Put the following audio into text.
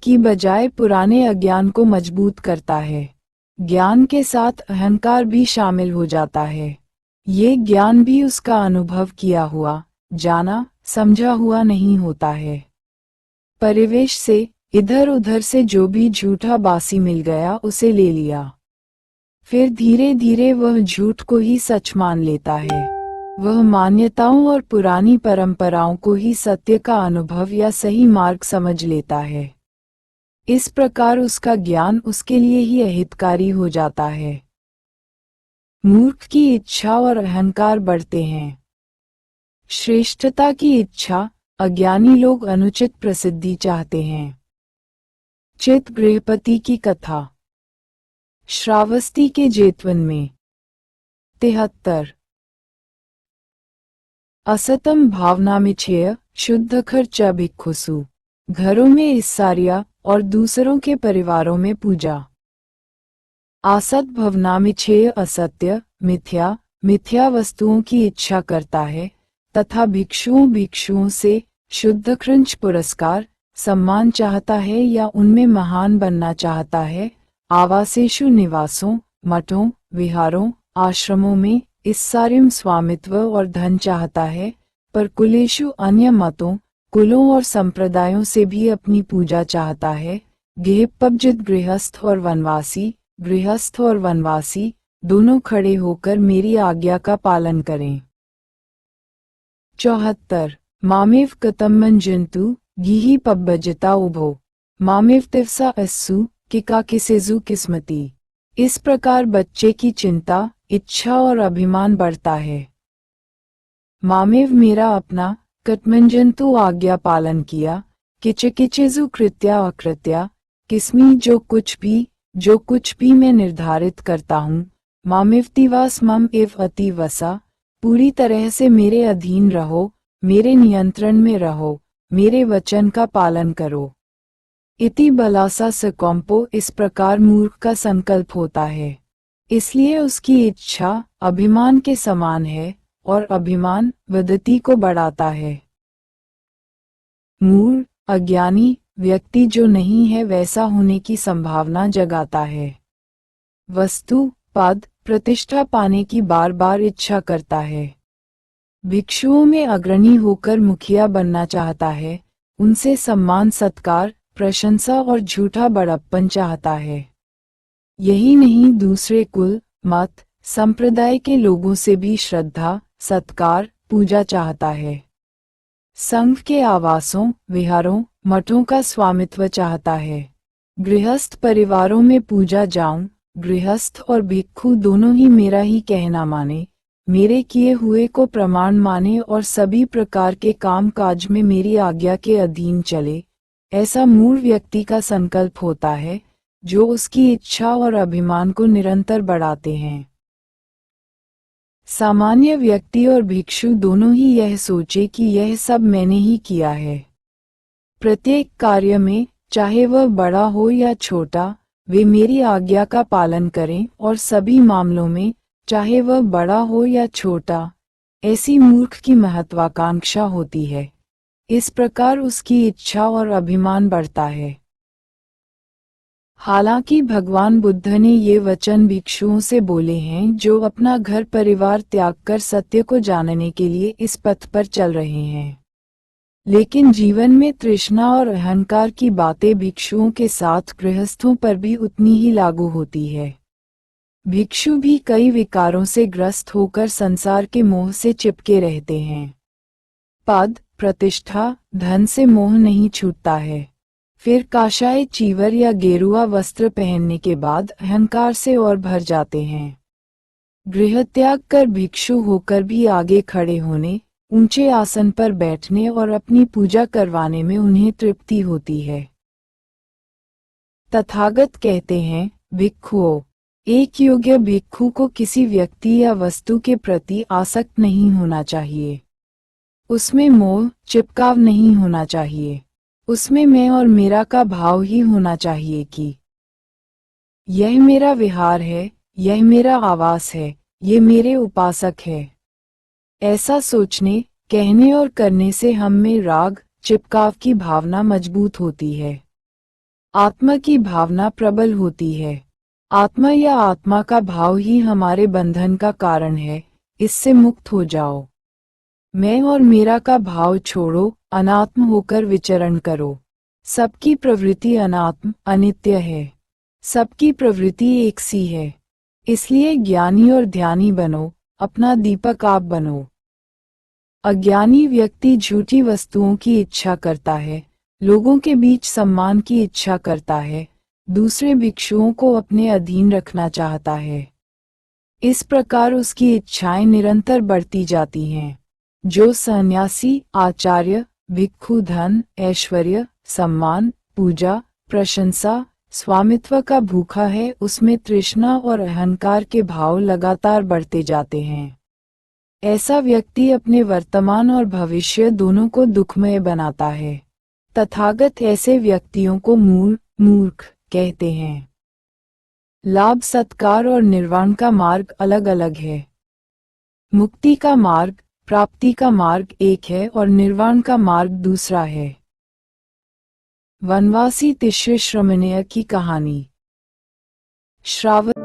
की बजाय पुराने अज्ञान को मजबूत करता है। ज्ञान के साथ अहंकार भी शामिल हो जाता है। ये ज्ञान भी उसका अनुभव किया हुआ, जाना, समझा हुआ नहीं होता है। परिवेश से, इधर उधर से जो भी झूठा बासी मिल गया उसे ले लिया। फिर धीरे धीरे वह झूठ को ही सच मान लेता है। वह मान्यताओं और पुरानी परंपराओं को ही सत्य का अनुभव या सही मार्ग समझ लेता है। इस प्रकार उसका ज्ञान उसके लिए ही अहितकारी हो जाता है। मूर्ख की इच्छा और अहंकार बढ़ते हैं। श्रेष्ठता की इच्छा, अज्ञानी लोग अनुचित प्रसिद्धि चाहते हैं। चित गृहपति की कथा। श्रावस्ती के जेतवन में। 73। असतम भावना में छेय, शुद्ध खर्चा भिक्षुसु। घरों में ईसारिया और दूसरों के परिवारों में पूजा। आसत भवना में छेय असत्य, मिथ्या वस्तुओं की इच्छा करता है तथा भिक्षुओं से शुद्ध क्रंच पुरस्कार, सम्मान चाहता है या उनमें महान बनना चाहता है। आवासेषु निवासों, मठों, विहारों, आश्रमों में ईसार्यम स्वामित्व और धन चाहता है, पर कुलेषु अन्य मतों, कुलों और संप्रदायों से भी अपनी पूजा चाहता है। गेहपब्जित गृहस्थ और वनवासी दोनों खड़े होकर मेरी आज्ञा का पालन करें। 74। मामेव कतम्मन जंतु गीही पब्बजता उभो, मामेव तिवसा अस्सु किका किसेजु किस्मती। इस प्रकार बच्चे की चिंता, इच्छा और अभिमान बढ़ता है। मामेव मेरा अपना, कटमंजंतु आज्ञा पालन किया, किचेजु कृत्या अकृत्या, किस्मी जो कुछ भी मैं निर्धारित करता हूँ। मामेवतिवास मम एव अतिवसा, पूरी तरह से मेरे अधीन रहो, मेरे नियंत्रण में रहो, मेरे वचन का पालन करो। इति बलासा सकौम्पो, इस प्रकार मूर्ख का संकल्प होता है। इसलिए उसकी इच्छा अभिमान के समान है और अभिमान वदति को बढ़ाता है। मूढ़, अज्ञानी व्यक्ति जो नहीं है वैसा होने की संभावना जगाता है। वस्तु, पद, प्रतिष्ठा पाने की बार बार इच्छा करता है। भिक्षुओं में अग्रणी होकर मुखिया बनना चाहता है, उनसे सम्मान सत्कार, प्रशंसा और झूठा बड़प्पन चाहता है। यही नहीं, दूसरे कुल, मत, संप्रदाय के लोगों से भी श्रद्धा, सत्कार, पूजा चाहता है। संघ के आवासों, विहारों, मठों का स्वामित्व चाहता है। गृहस्थ परिवारों में पूजा जाऊं, गृहस्थ और भिक्षु दोनों ही मेरा ही कहना माने, मेरे किए हुए को प्रमाण माने और सभी प्रकार के काम काज में मेरी आज्ञा के अधीन चले। ऐसा मूढ़ व्यक्ति का संकल्प होता है, जो उसकी इच्छा और अभिमान को निरंतर बढ़ाते हैं। सामान्य व्यक्ति और भिक्षु दोनों ही यह सोचे कि यह सब मैंने ही किया है। प्रत्येक कार्य में, चाहे वह बड़ा हो या छोटा, वे मेरी आज्ञा का पालन करें और सभी मामलों में, चाहे वह बड़ा हो या छोटा, ऐसी मूर्ख की महत्वाकांक्षा होती है। इस प्रकार उसकी इच्छा और अभिमान बढ़ता है। हालांकि भगवान बुद्ध ने ये वचन भिक्षुओं से बोले हैं जो अपना घर परिवार त्याग कर सत्य को जानने के लिए इस पथ पर चल रहे हैं। लेकिन जीवन में तृष्णा और अहंकार की बातें भिक्षुओं के साथ गृहस्थों पर भी उतनी ही लागू होती है। भिक्षु भी कई विकारों से ग्रस्त होकर संसार के मोह से चिपके रहते हैं। पद, प्रतिष्ठा, धन से मोह नहीं छूटता है। फिर काशाय चीवर या गेरुआ वस्त्र पहनने के बाद अहंकार से और भर जाते हैं। गृह त्याग कर भिक्षु होकर भी आगे खड़े होने, ऊंचे आसन पर बैठने और अपनी पूजा करवाने में उन्हें तृप्ति होती है। तथागत कहते हैं, भिक्षुओं, एक योग्य भिक्षु को किसी व्यक्ति या वस्तु के प्रति आसक्त नहीं होना चाहिए। उसमें मोह, चिपकाव नहीं होना चाहिए। उसमें मैं और मेरा का भाव ही होना चाहिए कि यह मेरा विहार है, यह मेरा आवास है, ये मेरे उपासक है। ऐसा सोचने, कहने और करने से हम में राग, चिपकाव की भावना मजबूत होती है। आत्मा की भावना प्रबल होती है। आत्मा या आत्मा का भाव ही हमारे बंधन का कारण है, इससे मुक्त हो जाओ। मैं और मेरा का भाव छोड़ो, अनात्म होकर विचरण करो। सबकी प्रवृत्ति अनात्म अनित्य है। सबकी प्रवृत्ति एक सी है। इसलिए ज्ञानी और ध्यानी बनो, अपना दीपक आप बनो। अज्ञानी व्यक्ति झूठी वस्तुओं की इच्छा करता है, लोगों के बीच सम्मान की इच्छा करता है, दूसरे भिक्षुओं को अपने अधीन रखना चाहता है। इस प्रकार उसकी इच्छाएं निरंतर बढ़ती जाती हैं। जो सन्यासी, आचार्य, भिक्षु धन, ऐश्वर्य, सम्मान, पूजा, प्रशंसा, स्वामित्व का भूखा है, उसमें तृष्णा और अहंकार के भाव लगातार बढ़ते जाते हैं। ऐसा व्यक्ति अपने वर्तमान और भविष्य दोनों को दुखमय बनाता है। तथागत ऐसे व्यक्तियों को मूर्ख कहते हैं। लाभ, सत्कार और निर्वाण का मार्ग अलग अलग है। मुक्ति का मार्ग, प्राप्ति का मार्ग एक है और निर्वाण का मार्ग दूसरा है। वनवासी तिश्र श्रमणीय की कहानी। श्रावण